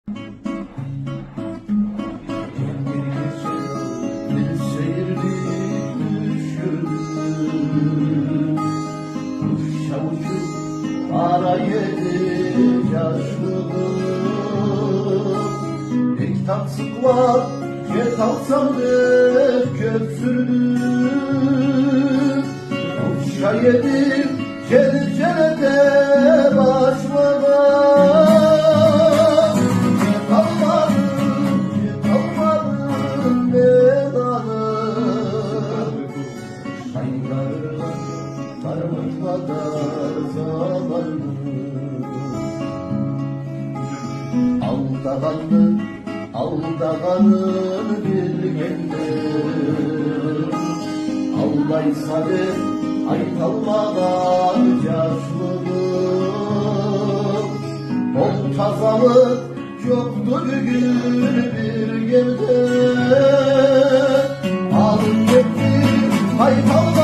Bir seyirlik düşürdüm, kuşa uçup ara yedi yaşlılık. Bir kitap sıkmak ketap sandık köksürdüm, kuşa yedim celcelede başmadan. Aldağanın bilgendir, aldaysadı ay kalmadan yaşlılık. Bol tazalık yoktu bugün bir yerde, alıp gitti ay kalmadan.